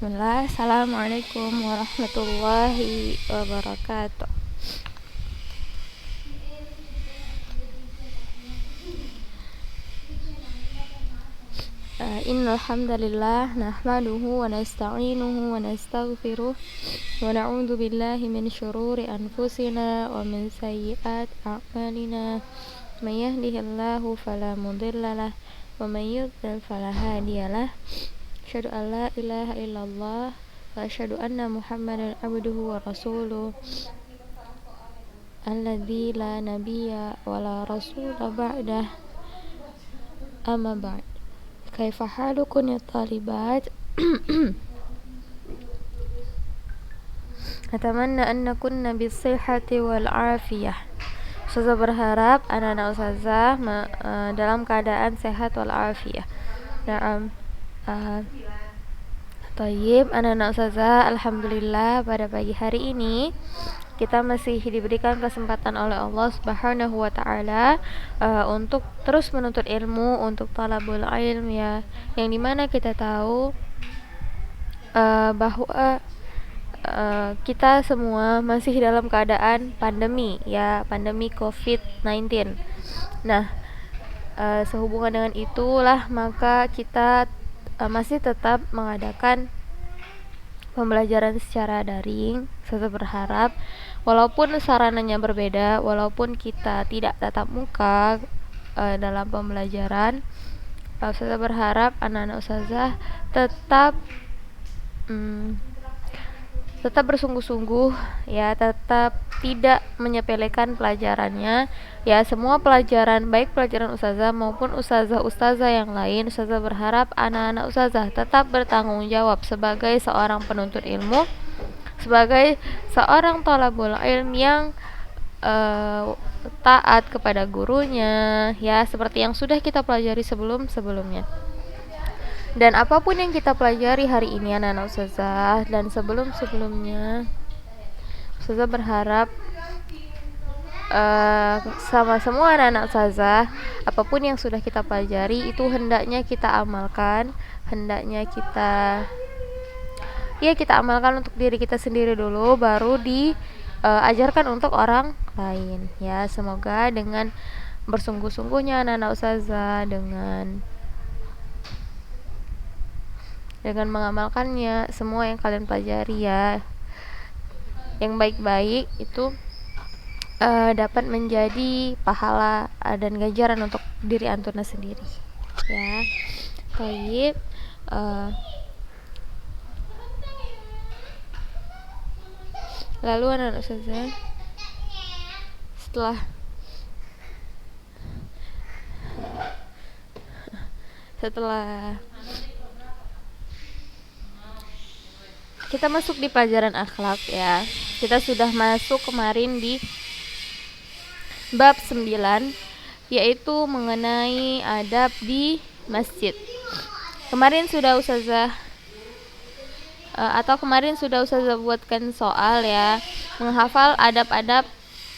Bismillah. Assalamualaikum warahmatullahi wabarakatuh. Innal hamdalillah nahmaduhu wa nasta'inuhu wa nastaghfiruh wa na'udzu billahi min syururi anfusina wa min sayyiati a'malina. May yahdihillahu fala mudhillalah wa may yudhlil fala hadiyalah. Asyhadu an la ilaha illallah wa asyhadu anna Muhammadan abduhu wa rasuluh alladzi la nabiyya wa la rasula ba'dah. Amma ba'd. Kaifa halukum ya talibat? Atamanna anna kunna bisihhati wal afiyah. Ustazah berharap anak-anak ustazah dalam keadaan sehat wal afiyah. Na'am. Tayyib, anak-anak ustazah, alhamdulillah pada pagi hari ini kita masih diberikan kesempatan oleh Allah Subhanahu wa taala untuk terus menuntut ilmu, untuk talabul ilm ya, yang dimana kita tahu bahwa kita semua masih dalam keadaan pandemi ya, pandemi COVID-19. Nah, sehubungan dengan itulah maka kita masih tetap mengadakan pembelajaran secara daring. Saya berharap walaupun sarananya berbeda, walaupun kita tidak tatap muka dalam pembelajaran, saya berharap anak-anak ustazah tetap bersungguh-sungguh ya, tetap tidak menyepelekan pelajarannya ya. Semua pelajaran, baik pelajaran ustazah maupun ustazah yang lain, ustazah berharap anak-anak ustazah tetap bertanggung jawab sebagai seorang penuntut ilmu, sebagai seorang thalabul ilm yang taat kepada gurunya ya, seperti yang sudah kita pelajari sebelumnya. Dan apapun yang kita pelajari hari ini anak-anak ustazah dan sebelumnya, ustazah berharap sama semua anak-anak ustazah, apapun yang sudah kita pelajari itu hendaknya kita amalkan, hendaknya kita amalkan untuk diri kita sendiri dulu, baru diajarkan untuk orang lain ya. Semoga dengan bersungguh-sungguhnya anak-anak ustazah, dengan mengamalkannya semua yang kalian pelajari ya, yang baik-baik itu dapat menjadi pahala dan ganjaran untuk diri antuna sendiri ya. Baik, lalu anak-anak ustazah, setelah kita masuk di pelajaran akhlak ya, kita sudah masuk kemarin di bab 9, yaitu mengenai adab di masjid. Kemarin sudah ustazah buatkan soal ya, menghafal adab-adab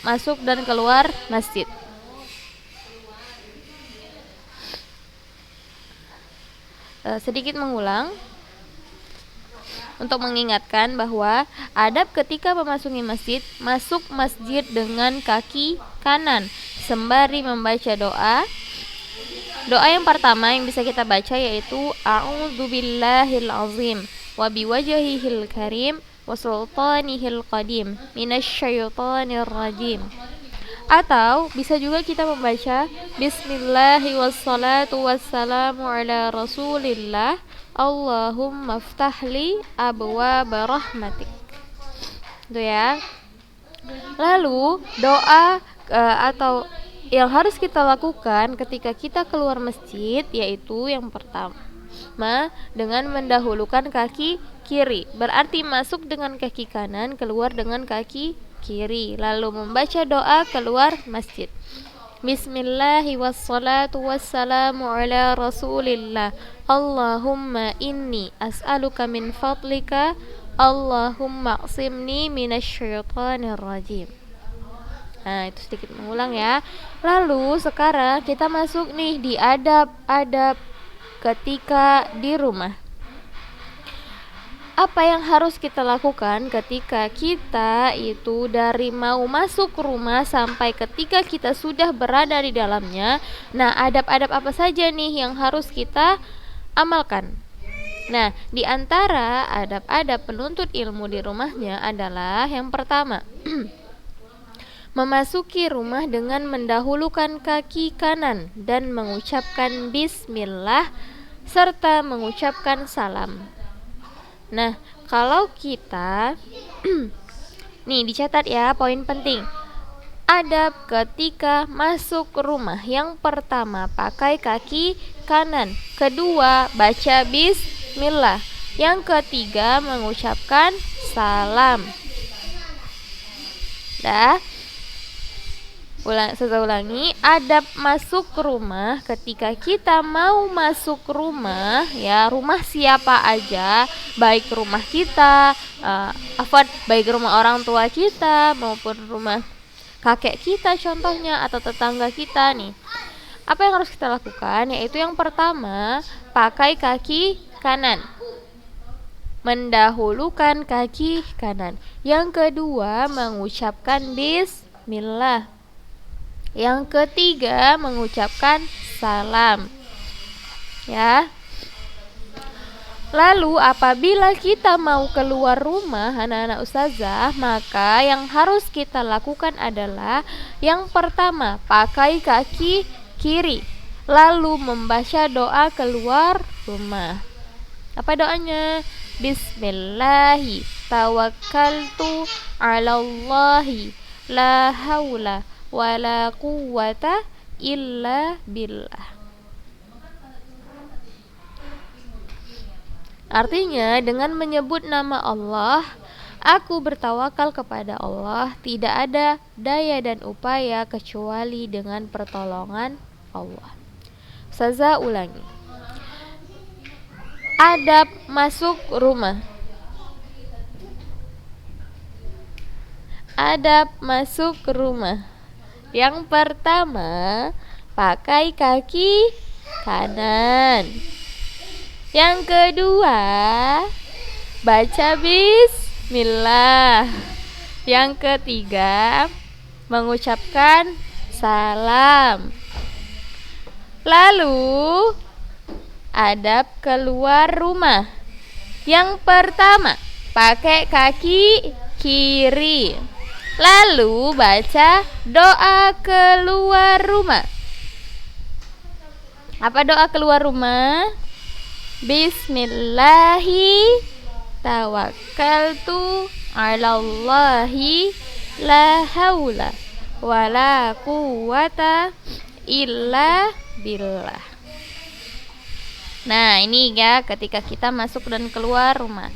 masuk dan keluar masjid. Sedikit mengulang untuk mengingatkan bahwa adab ketika memasuki masjid, masuk masjid dengan kaki kanan sembari membaca doa. Doa yang pertama yang bisa kita baca yaitu a'udzubillahil azim wa biwajhihil karim wa sultanihil qadim minasyaitonir rajim. Atau bisa juga kita membaca bismillahi wassalatu wassalamu ala rasulillah Allahumma ftahli abwaaba rahmatik. Itu ya. Lalu doa atau yang harus kita lakukan ketika kita keluar masjid, yaitu yang pertama dengan mendahulukan kaki kiri. Berarti masuk dengan kaki kanan, keluar dengan kaki kiri, lalu membaca doa keluar masjid. Bismillahi wassalatu wassalamu ala rasulillah Allahumma inni as'aluka min fadlika Allahumma aqsimni minasyaitonir rajim. Nah, itu sedikit mengulang ya. Lalu sekarang kita masuk nih di adab-adab ketika di rumah. Apa yang harus kita lakukan ketika kita itu dari mau masuk rumah sampai ketika kita sudah berada di dalamnya? Nah, adab-adab apa saja nih yang harus kita amalkan? Nah, di antara adab-adab penuntut ilmu di rumahnya adalah yang pertama, memasuki rumah dengan mendahulukan kaki kanan dan mengucapkan bismillah serta mengucapkan salam. Nah, kalau kita nih dicatat ya poin penting. Adab ketika masuk rumah. Yang pertama, pakai kaki kanan. Kedua, baca bismillah. Yang ketiga, mengucapkan salam. Dah. Saya ulangi, adab masuk rumah ketika kita mau masuk rumah, ya rumah siapa aja, baik rumah kita, baik rumah orang tua kita maupun rumah kakek kita contohnya atau tetangga kita nih. Apa yang harus kita lakukan? Yaitu yang pertama, pakai kaki kanan. Mendahulukan kaki kanan. Yang kedua, mengucapkan bismillah. Yang ketiga, mengucapkan salam. Ya. Lalu apabila kita mau keluar rumah anak-anak ustazah, maka yang harus kita lakukan adalah yang pertama, pakai kaki kiri, lalu membaca doa keluar rumah. Apa doanya? Bismillahi tawakkaltu 'alallahi la haula wala quwwata illa billah. Artinya, dengan menyebut nama Allah, aku bertawakal kepada Allah, tidak ada daya dan upaya kecuali dengan pertolongan Allah. Ustazah ulangi. Adab masuk rumah. Adab masuk rumah. Yang pertama, pakai kaki kanan. Yang kedua, baca bismillah. Yang ketiga, mengucapkan salam. Lalu, adab keluar rumah. Yang pertama, pakai kaki kiri. Lalu baca doa keluar rumah. Apa doa keluar rumah? Bismillahi tawakkaltu 'alallahi la haula wala quwwata illa billah. Nah, ini ya ketika kita masuk dan keluar rumah.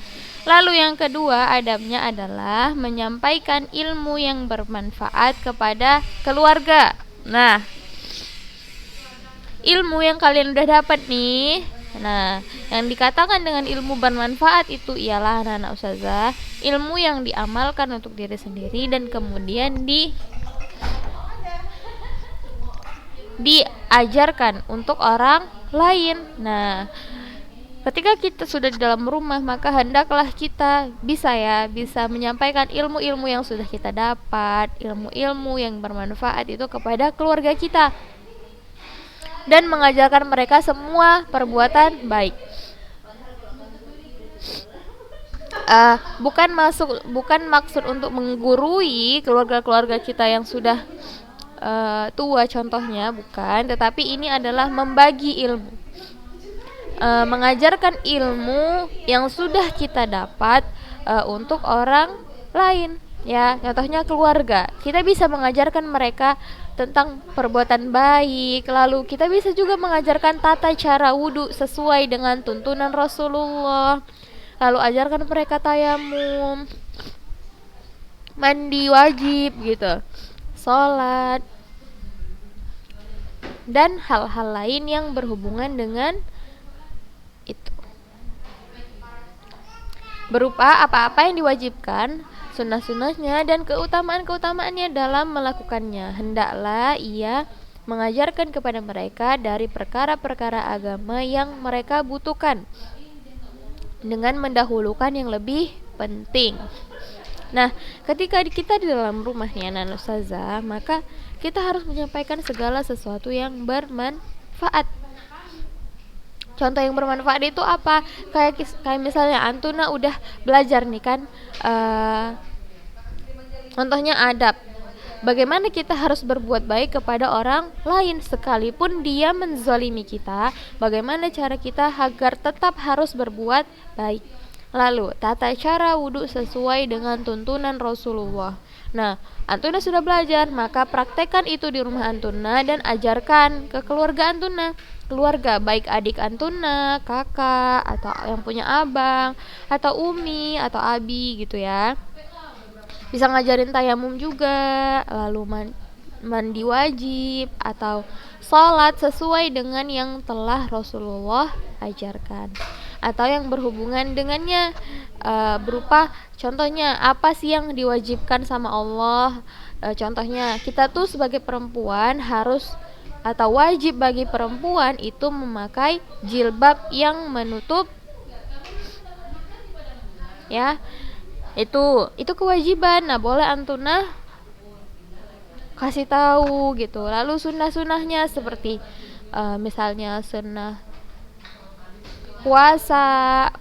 Lalu yang kedua adabnya adalah menyampaikan ilmu yang bermanfaat kepada keluarga. Nah, ilmu yang kalian udah dapat nih. Nah, yang dikatakan dengan ilmu bermanfaat itu ialah anak-anak ustazah, ilmu yang diamalkan untuk diri sendiri dan kemudian diajarkan untuk orang lain. Nah, ketika kita sudah di dalam rumah, maka hendaklah kita bisa menyampaikan ilmu-ilmu yang sudah kita dapat, ilmu-ilmu yang bermanfaat itu kepada keluarga kita dan mengajarkan mereka semua perbuatan baik. Bukan maksud untuk menggurui keluarga-keluarga kita yang sudah tua contohnya, bukan, tetapi ini adalah membagi ilmu. Mengajarkan ilmu yang sudah kita dapat untuk orang lain, ya, contohnya keluarga. Kita bisa mengajarkan mereka tentang perbuatan baik, lalu kita bisa juga mengajarkan tata cara wudhu sesuai dengan tuntunan Rasulullah, lalu ajarkan mereka tayamum, mandi wajib gitu, sholat, dan hal-hal lain yang berhubungan dengan itu, berupa apa-apa yang diwajibkan, sunnah-sunnahnya, dan keutamaan-keutamaannya dalam melakukannya. Hendaklah ia mengajarkan kepada mereka dari perkara-perkara agama yang mereka butuhkan. dengan mendahulukan yang lebih penting. Nah, ketika kita di dalam rumah nih anak ustazah, maka kita harus menyampaikan segala sesuatu yang bermanfaat. Contoh yang bermanfaat itu apa? Kayak misalnya Antuna udah belajar nih kan, contohnya adab. Bagaimana kita harus berbuat baik kepada orang lain sekalipun dia menzalimi kita. Bagaimana cara kita agar tetap harus berbuat baik. Lalu, tata cara wudhu sesuai dengan tuntunan Rasulullah. Nah, Antuna sudah belajar, maka praktekkan itu di rumah Antuna dan ajarkan ke keluarga Antuna. Keluarga, baik adik Antuna, kakak, atau yang punya abang, atau umi, atau abi gitu ya. Bisa ngajarin tayamum juga, lalu mandi wajib, atau sholat sesuai dengan yang telah Rasulullah ajarkan, atau yang berhubungan dengannya, berupa contohnya apa sih yang diwajibkan sama Allah. Contohnya kita tuh sebagai perempuan harus atau wajib bagi perempuan itu memakai jilbab yang menutup, ya, itu kewajiban. Nah, boleh Antuna kasih tahu gitu. Lalu sunnah-sunnahnya seperti misalnya sunnah puasa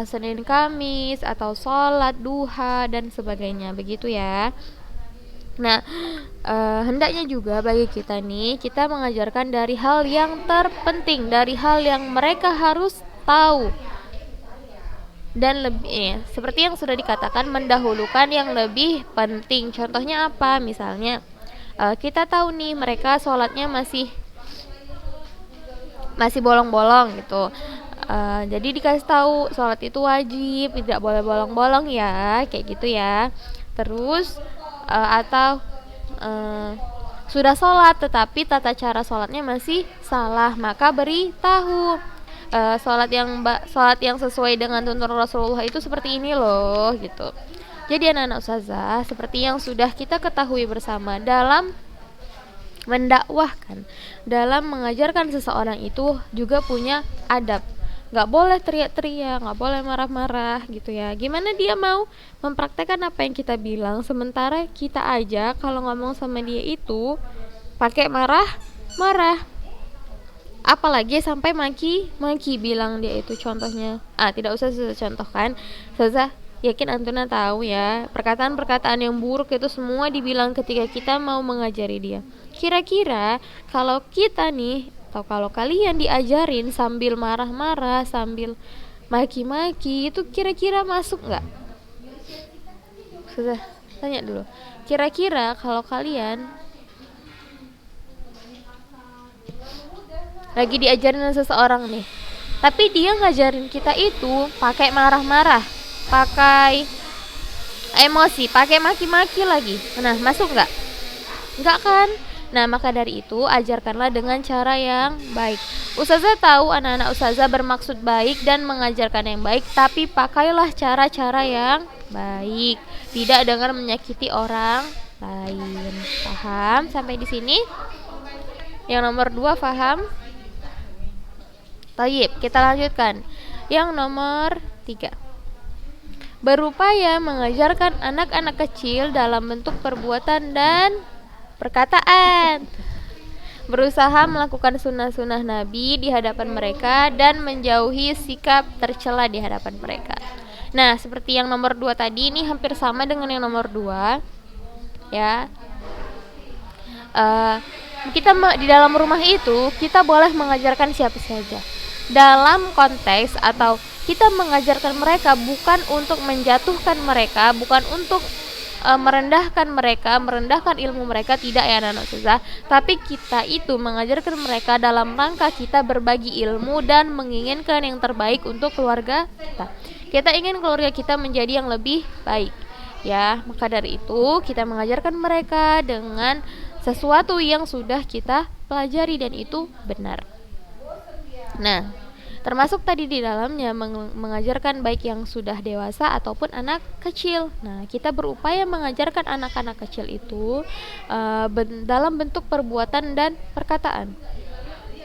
Senin Kamis, atau sholat duha dan sebagainya, begitu ya. Nah, hendaknya juga bagi kita nih, kita mengajarkan dari hal yang terpenting, dari hal yang mereka harus tahu. Dan lebih seperti yang sudah dikatakan, mendahulukan yang lebih penting. Contohnya apa? Misalnya kita tahu nih mereka sholatnya masih bolong-bolong gitu. Jadi dikasih tahu sholat itu wajib, tidak boleh bolong-bolong ya, kayak gitu ya. Terus atau sudah sholat tetapi tata cara sholatnya masih salah, maka beritahu. Sholat yang sesuai dengan tuntunan Rasulullah itu seperti ini loh gitu. Jadi anak-anak ustazah, seperti yang sudah kita ketahui bersama, dalam mendakwahkan, dalam mengajarkan seseorang itu juga punya adab. Gak boleh teriak-teriak, gak boleh marah-marah gitu ya. Gimana dia mau mempraktekkan apa yang kita bilang, sementara kita aja kalau ngomong sama dia itu pakai marah-marah, apalagi sampai maki bilang dia itu. Contohnya tidak usah saya contohkan, saya yakin Antuna tahu ya, perkataan-perkataan yang buruk itu semua dibilang ketika kita mau mengajari dia. Kira-kira kalau kita nih, atau kalau kalian diajarin sambil marah-marah, sambil maki-maki, itu kira-kira masuk nggak? Sudah tanya dulu, kira-kira kalau kalian lagi diajarin seseorang nih, tapi dia ngajarin kita itu pakai marah-marah, pakai emosi, pakai maki-maki lagi, nah masuk nggak? Nggak kan? Nah, maka dari itu ajarkanlah dengan cara yang baik. Ustazah tahu anak-anak ustazah bermaksud baik dan mengajarkan yang baik, tapi pakailah cara-cara yang baik, tidak dengan menyakiti orang lain. Paham sampai di sini? Yang nomor 2 paham? Tayyib, kita lanjutkan. Yang nomor 3, berupaya mengajarkan anak-anak kecil dalam bentuk perbuatan dan perkataan, berusaha melakukan sunnah-sunnah Nabi di hadapan mereka dan menjauhi sikap tercela di hadapan mereka. Nah, seperti yang nomor 2 tadi, ini hampir sama dengan yang nomor 2 ya. Kita di dalam rumah itu kita boleh mengajarkan siapa saja dalam konteks, atau kita mengajarkan mereka bukan untuk menjatuhkan mereka, bukan untuk merendahkan mereka, merendahkan ilmu mereka, tidak ya anak-anak ustazah. Tapi kita itu mengajarkan mereka dalam rangka kita berbagi ilmu dan menginginkan yang terbaik untuk keluarga kita. Kita ingin keluarga kita menjadi yang lebih baik ya. Maka dari itu kita mengajarkan mereka dengan sesuatu yang sudah kita pelajari dan itu benar. Nah, termasuk tadi di dalamnya mengajarkan baik yang sudah dewasa ataupun anak kecil. Nah, kita berupaya mengajarkan anak-anak kecil itu dalam bentuk perbuatan dan perkataan.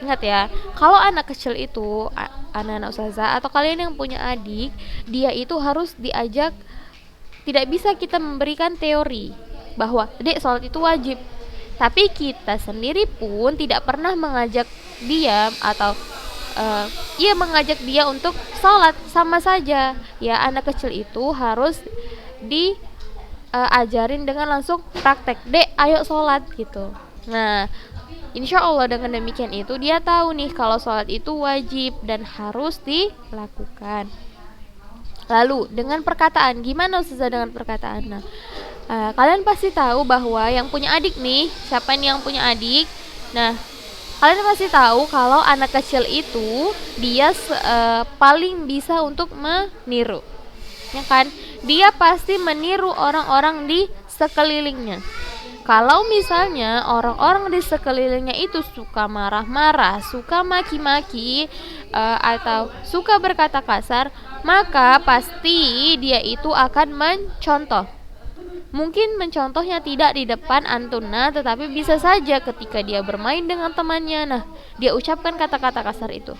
Ingat ya, kalau anak kecil itu anak-anak ustazah atau kalian yang punya adik, dia itu harus diajak. Tidak bisa kita memberikan teori bahwa dek sholat itu wajib, tapi kita sendiri pun tidak pernah mengajak dia atau mengajak dia untuk sholat. Sama saja ya, anak kecil itu harus diajarin dengan langsung praktek, dek ayo sholat gitu. Nah, insya Allah dengan demikian itu dia tahu nih kalau sholat itu wajib dan harus dilakukan. Lalu dengan perkataan, gimana Ustazah dengan perkataan? Nah, kalian pasti tahu bahwa yang punya adik nih, siapa nih yang punya adik? Nah, kalian pasti tahu kalau anak kecil itu dia paling bisa untuk meniru, ya kan? Dia pasti meniru orang-orang di sekelilingnya. Kalau misalnya orang-orang di sekelilingnya itu suka marah-marah, suka maki-maki, atau suka berkata kasar, maka pasti dia itu akan mencontoh. Mungkin mencontohnya tidak di depan Antuna, tetapi bisa saja ketika dia bermain dengan temannya, nah dia ucapkan kata-kata kasar itu.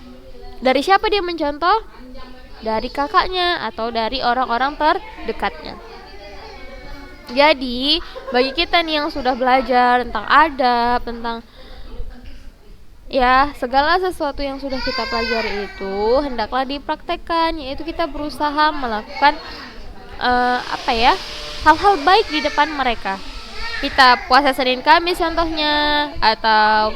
Dari siapa dia mencontoh? Dari kakaknya atau dari orang-orang terdekatnya. Jadi bagi kita nih yang sudah belajar tentang adab, tentang ya segala sesuatu yang sudah kita pelajari itu hendaklah dipraktekkan, yaitu kita berusaha melakukan hal-hal baik di depan mereka. Kita puasa Senin Kamis contohnya, atau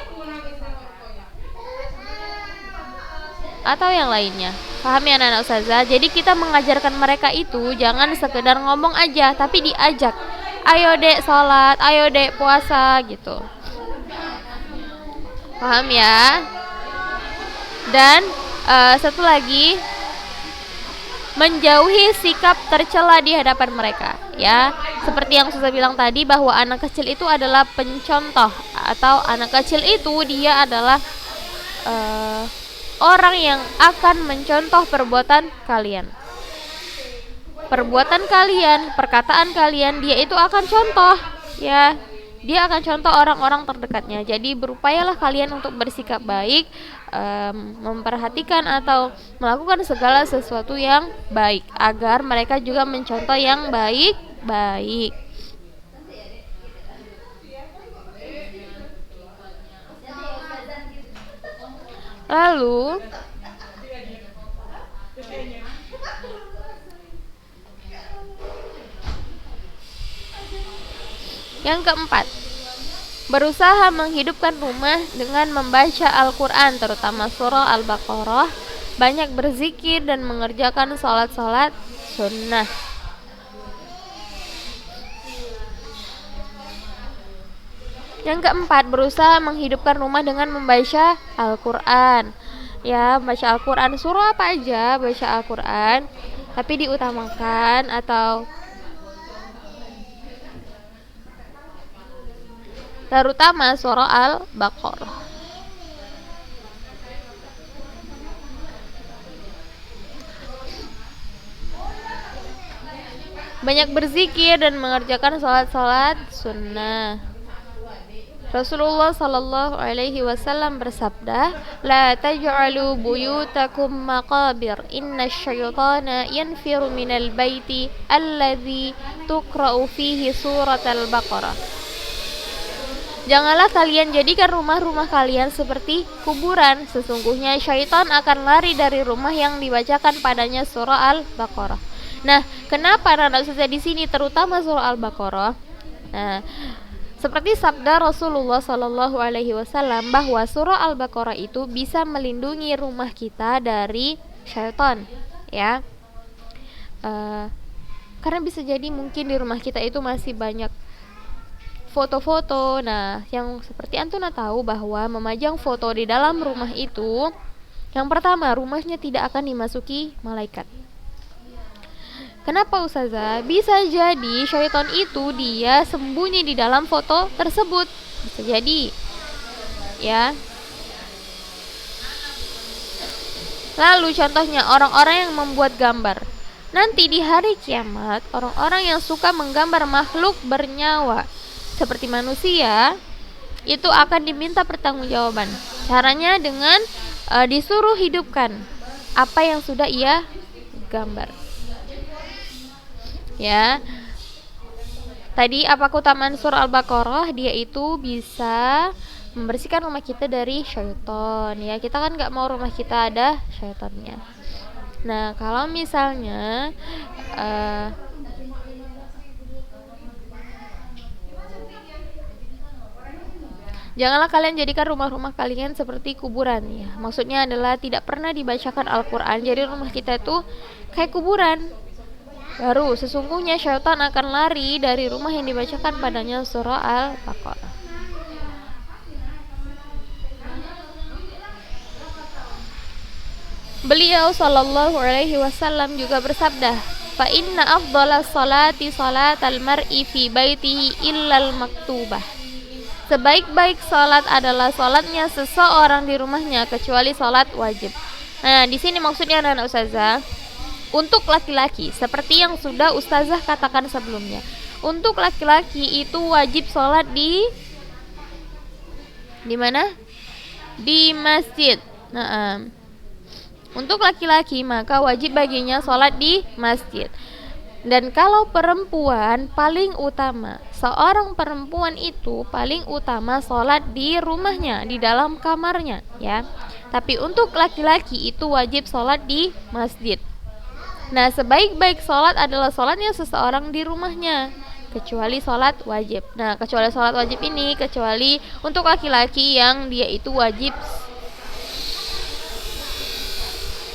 yang lainnya. Pahami anak-anak ustazah. Jadi kita mengajarkan mereka itu jangan sekedar ngomong aja, tapi diajak. Ayo dek sholat, ayo dek puasa gitu. Paham ya? Dan satu lagi, menjauhi sikap tercela di hadapan mereka, ya. Seperti yang Ustazah bilang tadi bahwa anak kecil itu adalah pencontoh, atau anak kecil itu dia adalah orang yang akan mencontoh perbuatan kalian. Perbuatan kalian, perkataan kalian, dia itu akan contoh, ya. Dia akan contoh orang-orang terdekatnya. Jadi berupayalah kalian untuk bersikap baik, memperhatikan atau melakukan segala sesuatu yang baik agar mereka juga mencontoh yang baik-baik. Lalu yang keempat, berusaha menghidupkan rumah dengan membaca Al-Quran, terutama surah Al-Baqarah, banyak berzikir dan mengerjakan sholat-sholat sunnah. Yang keempat, berusaha menghidupkan rumah dengan membaca Al-Quran. Ya, baca Al-Quran, surah apa aja, baca Al-Quran, tapi diutamakan atau terutama surah Al-Baqarah. Banyak berzikir dan mengerjakan sholat-sholat sunnah. Rasulullah sallallahu alaihi wasallam bersabda, "La taj'alu buyutakum maqabir, inna syaitana yanfiru minal baiti alladhi tuqra'u fihi surat al-Baqarah." Janganlah kalian jadikan rumah-rumah kalian seperti kuburan. Sesungguhnya syaitan akan lari dari rumah yang dibacakan padanya surah Al-Baqarah. Nah, kenapa anak-anak ustazah di sini terutama surah Al-Baqarah? Nah, seperti sabda Rasulullah Sallallahu Alaihi Wasallam bahwa surah Al-Baqarah itu bisa melindungi rumah kita dari syaitan, ya. Karena bisa jadi mungkin di rumah kita itu masih banyak foto-foto. Nah, yang seperti Antuna tahu bahwa memajang foto di dalam rumah itu, yang pertama, rumahnya tidak akan dimasuki malaikat. Kenapa Ustazah? Bisa jadi syaitan itu dia sembunyi di dalam foto tersebut. Bisa jadi, ya. Lalu contohnya orang-orang yang membuat gambar. Nanti di hari kiamat, orang-orang yang suka menggambar makhluk bernyawa seperti manusia itu akan diminta pertanggungjawaban. Caranya dengan disuruh hidupkan apa yang sudah ia gambar. Ya. Tadi apa keutamaan surah Al-Baqarah? Dia itu bisa membersihkan rumah kita dari syaitan. Ya, kita kan nggak mau rumah kita ada syaitannya. Nah, kalau misalnya janganlah kalian jadikan rumah-rumah kalian seperti kuburan ya. Maksudnya adalah tidak pernah dibacakan Al-Quran. Jadi rumah kita itu kayak kuburan. Baru sesungguhnya syaitan akan lari dari rumah yang dibacakan padanya surah Al-Baqarah. Beliau sallallahu alaihi wasallam juga bersabda, "Fa inna afdhalas salati salatal mar'i fi baitihi illal maktubah." Sebaik-baik salat adalah salatnya seseorang di rumahnya kecuali salat wajib. Nah, di sini maksudnya anak-anak ustazah, untuk laki-laki seperti yang sudah ustazah katakan sebelumnya. Untuk laki-laki itu wajib salat di mana? Di masjid. Nah, untuk laki-laki maka wajib baginya sholat di masjid. Dan kalau perempuan paling utama, seorang perempuan itu paling utama sholat di rumahnya, di dalam kamarnya ya. Tapi untuk laki-laki itu wajib sholat di masjid. Nah, sebaik-baik sholat adalah sholatnya seseorang di rumahnya kecuali sholat wajib. Nah, kecuali sholat wajib ini kecuali untuk laki-laki yang dia itu wajib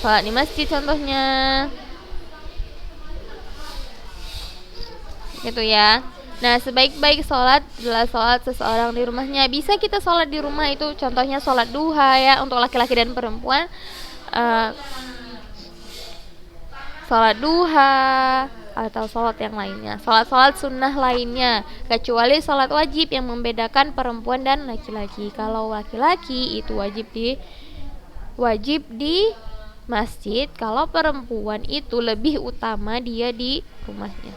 sholat di masjid contohnya, gitu ya. Nah, sebaik-baik sholat adalah sholat seseorang di rumahnya. Bisa kita sholat di rumah itu contohnya sholat duha ya untuk laki-laki dan perempuan. Sholat duha atau sholat yang lainnya, sholat sunnah lainnya, kecuali sholat wajib yang membedakan perempuan dan laki-laki. Kalau laki-laki itu wajib di masjid, kalau perempuan itu lebih utama dia di rumahnya.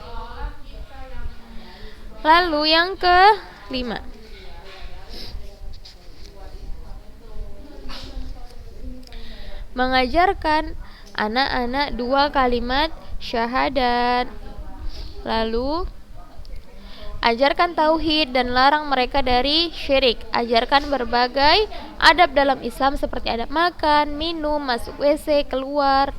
Lalu yang kelima, mengajarkan anak-anak 2 kalimat syahadat. Lalu ajarkan tauhid dan larang mereka dari syirik. Ajarkan berbagai adab dalam Islam seperti adab makan, minum, masuk WC,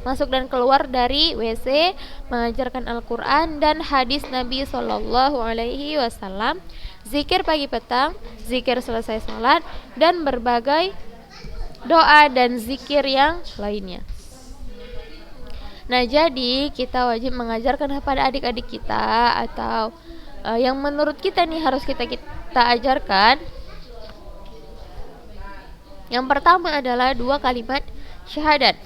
masuk dan keluar dari WC, mengajarkan Al-Quran dan hadis Nabi Sallallahu Alaihi Wasallam, zikir pagi petang, zikir selesai sholat, dan berbagai doa dan zikir yang lainnya. Nah, jadi kita wajib mengajarkan kepada adik-adik kita atau yang menurut kita nih harus kita ajarkan. Yang pertama adalah 2 kalimat syahadat.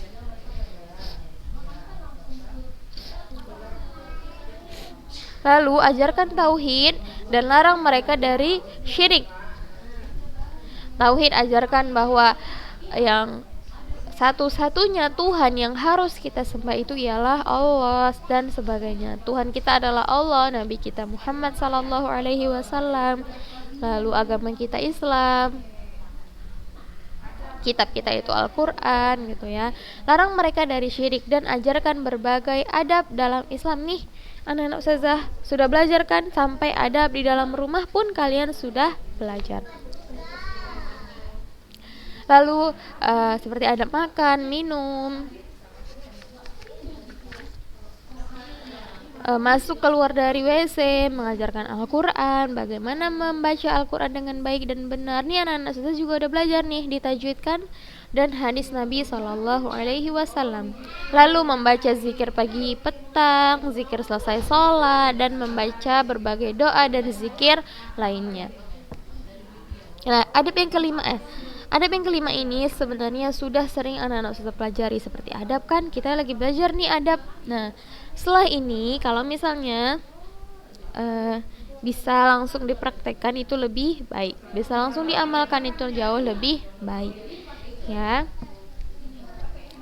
Lalu ajarkan tauhid dan larang mereka dari syirik. Tauhid, ajarkan bahwa yang satu-satunya Tuhan yang harus kita sembah itu ialah Allah dan sebagainya. Tuhan kita adalah Allah, Nabi kita Muhammad sallallahu alaihi wasallam. Lalu agama kita Islam, kitab kita itu Al-Quran gitu ya. Larang mereka dari syirik dan ajarkan berbagai adab dalam Islam. Nih anak-anak ustazah sudah belajar kan, sampai adab di dalam rumah pun kalian sudah belajar. Lalu seperti adab makan, minum, masuk keluar dari WC, mengajarkan Al-Quran, bagaimana membaca Al-Quran dengan baik dan benar. Nih anak-anak saya juga udah belajar nih ditajwidkan dan hadis Nabi Sallallahu Alaihi Wasallam. Lalu membaca zikir pagi petang, zikir selesai sholat, dan membaca berbagai doa dan zikir lainnya. Nah, adab yang kelima ini sebenarnya sudah sering anak-anak sudah pelajari, seperti adab kan, kita lagi belajar nih adab. Nah, setelah ini kalau misalnya bisa langsung dipraktekkan itu lebih baik, bisa langsung diamalkan itu jauh lebih baik ya.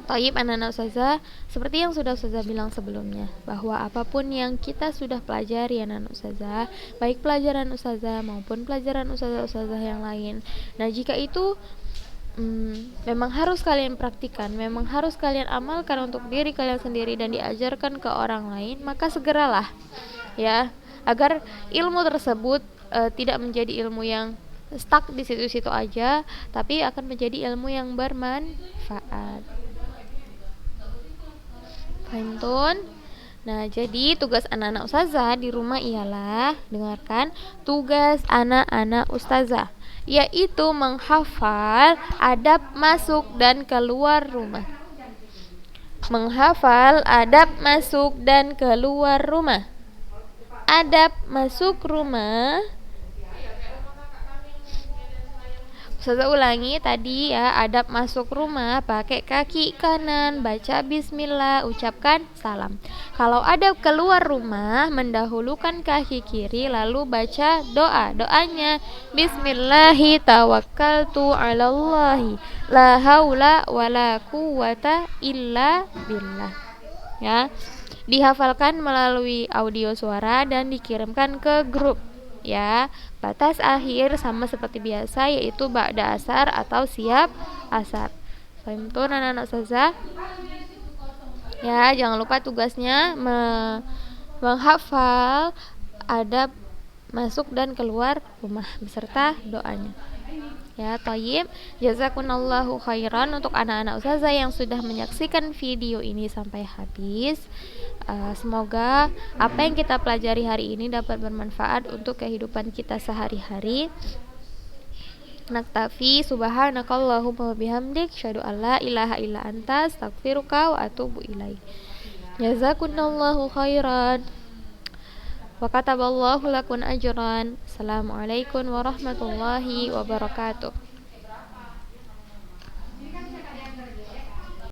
Taib anak-anak ustazah, seperti yang sudah ustazah bilang sebelumnya, bahwa apapun yang kita sudah pelajari anak-anak ustazah, baik pelajaran ustazah maupun pelajaran ustazah-ustazah yang lain, nah jika itu memang harus kalian praktikan, memang harus kalian amalkan untuk diri kalian sendiri dan diajarkan ke orang lain, maka segeralah ya, agar ilmu tersebut tidak menjadi ilmu yang stuck di situ-situ aja, tapi akan menjadi ilmu yang bermanfaat. Fahimtun? Nah, jadi tugas anak-anak ustazah di rumah ialah, dengarkan, tugas anak-anak ustazah yaitu menghafal adab masuk dan keluar rumah. Menghafal adab masuk dan keluar rumah. Adab masuk rumah. Ustazah ulangi tadi ya, adab masuk rumah pakai kaki kanan, baca bismillah, ucapkan salam. Kalau adab keluar rumah, mendahulukan kaki kiri lalu baca doa. Doanya bismillahi tawakkaltu 'alallahi la haula wala quwata illa billah. Ya. Dihafalkan melalui audio suara dan dikirimkan ke grup. Ya, batas akhir sama seperti biasa yaitu ba'da asar atau siap asar. Fahimtun anak-anak ustazah? Ya, jangan lupa tugasnya menghafal adab masuk dan keluar rumah beserta doanya. Ya, thayyib. Jazakunallahu khairan untuk anak-anak ustazah yang sudah menyaksikan video ini sampai habis. Semoga apa yang kita pelajari hari ini dapat bermanfaat untuk kehidupan kita sehari-hari. Naktafi subhanakallahumma wabihamdik asyhadu an la ilaha illa anta astaghfiruka wa atubu ilaik. Jazakunallahu khairan wa kataballahu lakun ajran. Assalamualaikum warahmatullahi wabarakatuh.